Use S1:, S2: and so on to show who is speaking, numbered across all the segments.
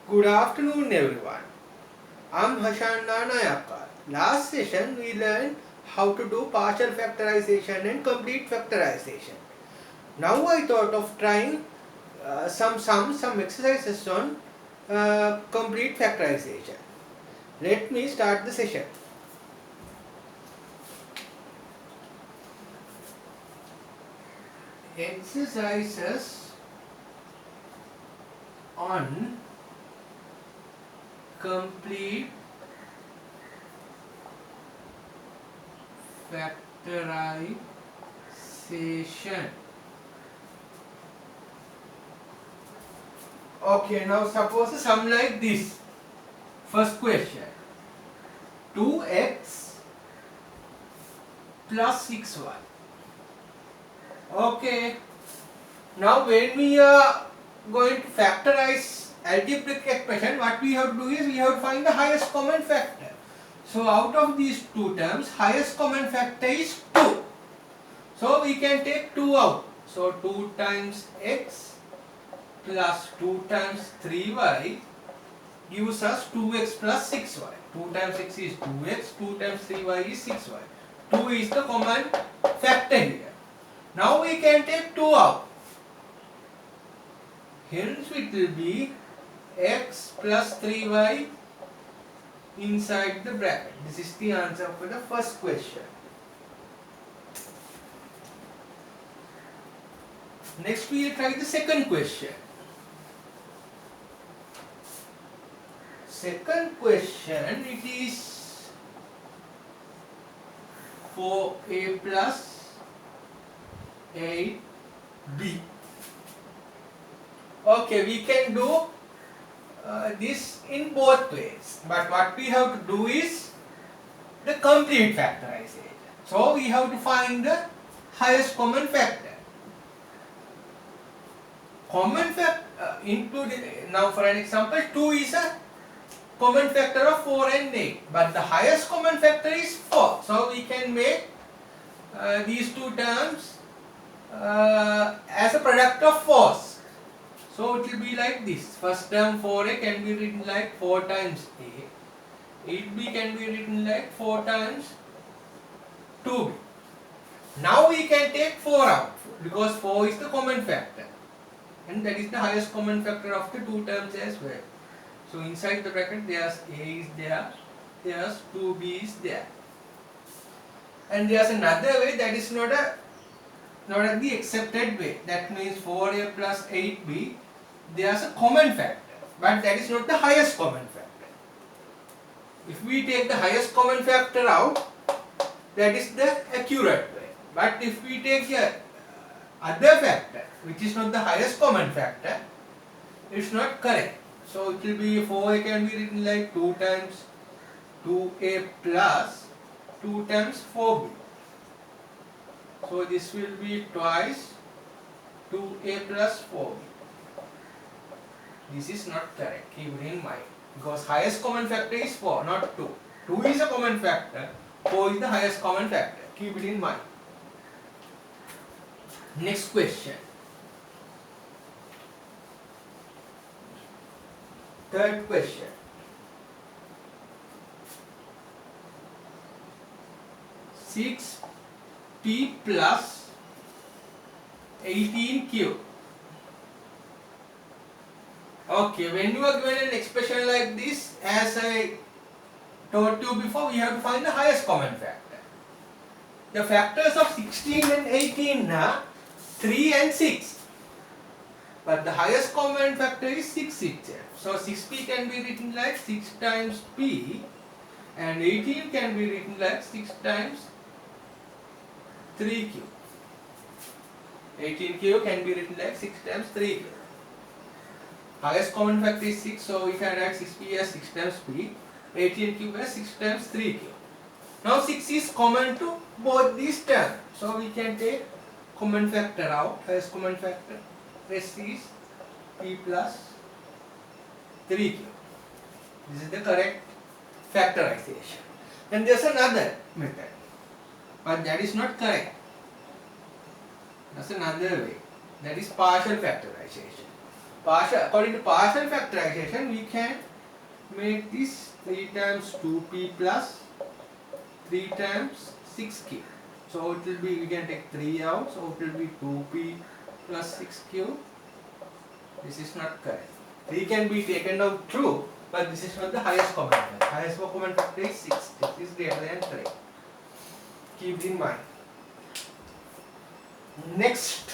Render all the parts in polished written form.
S1: Good afternoon, everyone. I'm Hashanna Nayakar. Last session we learned how to do partial factorization and complete factorization. Now I thought of trying some exercises on complete factorization. Let me start the session. Exercises on complete factorization. Okay, now suppose a sum like this. First question, 2x plus 6y. Okay, now when we are going to factorize algebraic expression, what we have to do is we have to find the highest common factor. So out of these two terms, highest common factor is 2. So we can take 2 out. So 2 times x plus 2 times 3y gives us 2x plus 6y. 2 times x is 2x, 2 times 3y is 6y. 2 is the common factor here. Now we can take 2 out. Hence it will be x plus 3y inside the bracket. This is the answer for the first question. Next we will try the second question. Second question, it is 4a plus 8b. Okay, we can do this in both ways, but what we have to do is the complete factorization. So we have to find the highest common factor. Common factor included, now for an example, 2 is a common factor of 4 and 8, but the highest common factor is 4. So we can make these two terms as a product of 4's. So it will be like this. First term 4a can be written like 4 times a. 8b can be written like 4 times 2b. Now we can take 4 out because 4 is the common factor. And that is the highest common factor of the two terms as well. So inside the bracket there's a is there, there's 2b is there. And there's another way that is not the accepted way. That means 4a plus 8b, there's a common factor, but that is not the highest common factor. If we take the highest common factor out, that is the accurate way. But if we take the other factor, which is not the highest common factor, it's not correct. So it will be 4a can be written like 2 times 2a plus 2 times 4b. So this will be twice 2a plus 4b. This is not correct, keep it in mind, because highest common factor is 4, not 2. 2 is a common factor, 4 is the highest common factor, keep it in mind. Next question. Third question. 6p plus 18q. Okay, when you are given an expression like this, as I told you before, we have to find the highest common factor. The factors of 16 and 18 are 3 and 6. But the highest common factor is 6 itself. So 6p can be written like 6 times p, and 18 can be written like 6 times 3q. 18q can be written like 6 times 3q. Highest common factor is 6, so we can write 6p as 6 times p, 18q as 6 times 3q. Now 6 is common to both these terms, so we can take common factor out, highest common factor. Rest is p plus 3q. This is the correct factorization. And there's another method, but that is not correct. That's another way. That is partial factorization. according to partial factorization, we can make this 3 times 2p plus 3 times 6q. So it will be, we can take 3 out, so it will be 2p plus 6q. This is not correct. 3 can be taken out true, but this is not the highest common factor. Highest common factor is 6. This is greater than 3. Keep it in mind. Next.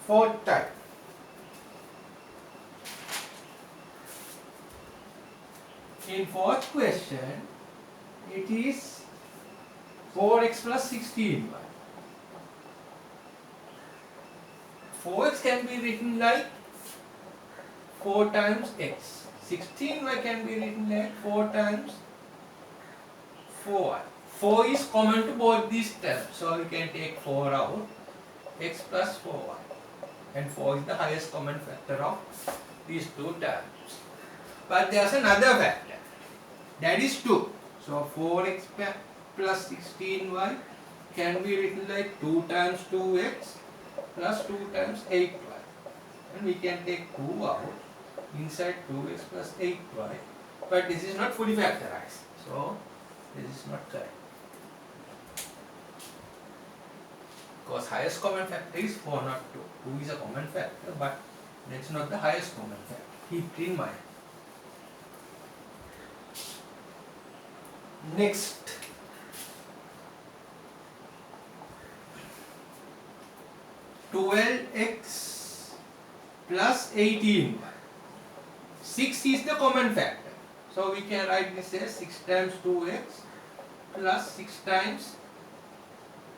S1: Fourth type. In fourth question, it is 4x plus 16y. 4x can be written like 4 times x. 16y can be written like 4 times 4y. 4 is common to both these terms, so we can take 4 out. X plus 4y. And 4 is the highest common factor of these two terms. But there is another factor. That is 2. So 4x plus 16y can be written like 2 times 2x plus 2 times 8y. And we can take 2 out inside 2x plus 8y. But this is not fully factorized. So this is not correct. Because highest common factor is 4, not 2. 2 is a common factor, but that's not the highest common factor. Keep it in mind. Next. (12x plus 18y). 6 is the common factor. So we can write this as 6 times 2x plus 6 times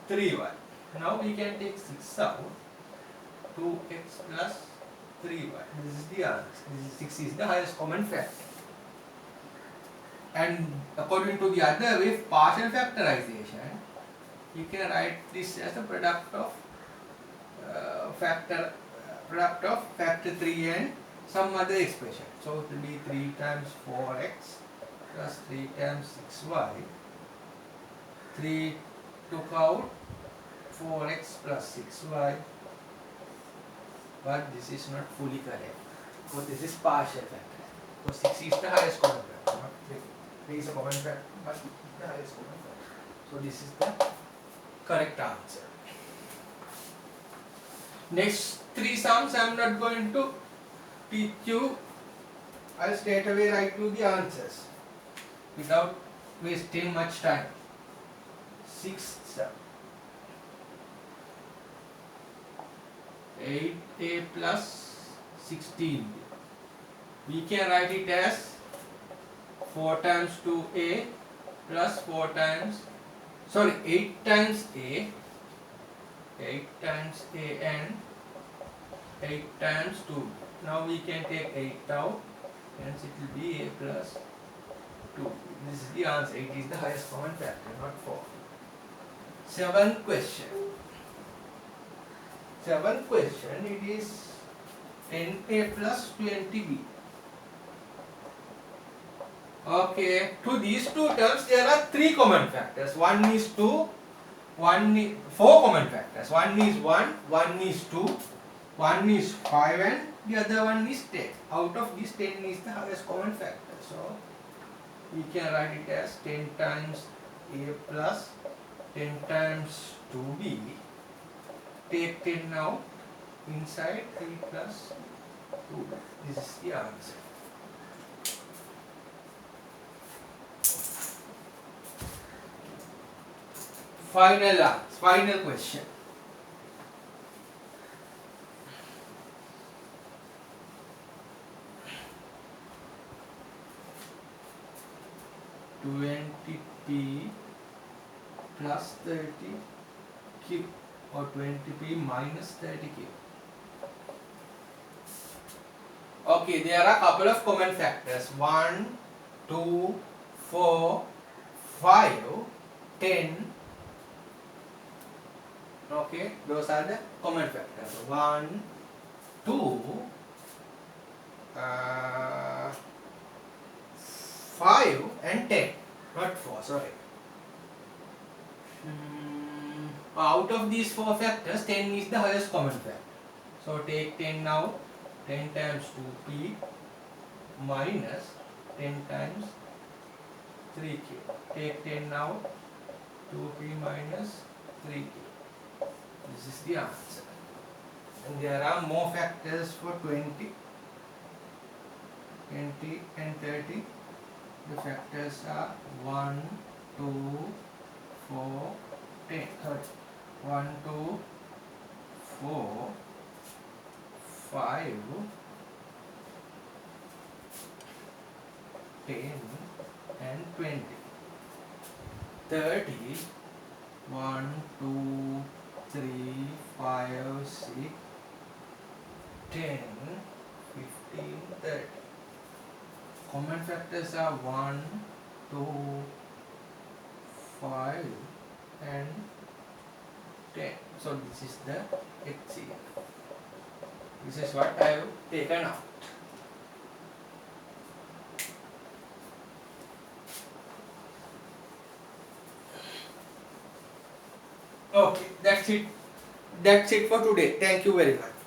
S1: 3y. Now we can take 6 out. 2x plus 3y. This is the answer. This is 6 is the highest common factor. And according to the other way, partial factorization, you can write this as a product of factor 3 and some other expression. So it will be 3 times 4x plus 3 times 6y. 3 took out 4x plus 6y. But this is not fully correct. So this is partial factor. So 6 is the highest common factor, not 3. 3 is a common factor, but the highest common factor. So this is the correct answer. Next 3 sums I am not going to teach you. I will straight away write you the answers without wasting much time. 6th sum. 8a plus 16b. We can write it as 4 times 2a plus 4 times, 8 times a, 8 times a and 8 times 2. Now we can take 8 out, hence it will be a plus 2. This is the answer. 8 is the highest common factor, not 4. 7th question. 7th question, it is 10a plus 20b. Okay, to these two terms there are 3 common factors. One is 2, 4 common factors. One is 1, one is 2, one is 5 and the other one is 10. Out of this 10 is the highest common factor. So we can write it as 10 times a plus 10 times 2b. Take 10 out inside 3 plus 2. This is the answer. Final question. (20p plus 30q) or 20p minus 30q. Okay, there are a couple of common factors. 1, 2, 4, 5, 10. Okay, those are the common factors. 1, 2, 5 and 10. Not 4, sorry. out of these 4 factors, 10 is the highest common factor. So take 10 now, 10 times 2p minus 10 times 3k. Take 10 now, 2p minus 3k. This is the answer. And there are more factors for 20, 20 and 30. The factors are 1, 2, 4, 10. Sorry. 1, 2, 4, 5, 10 and 20. 30, 1, 2, 3, 5, 6, 10, 15, 30. Common factors are 1, 2, 5 and 10. So this is the HCF. This is what I have taken out. Okay, that's it. That's it for today. Thank you very much.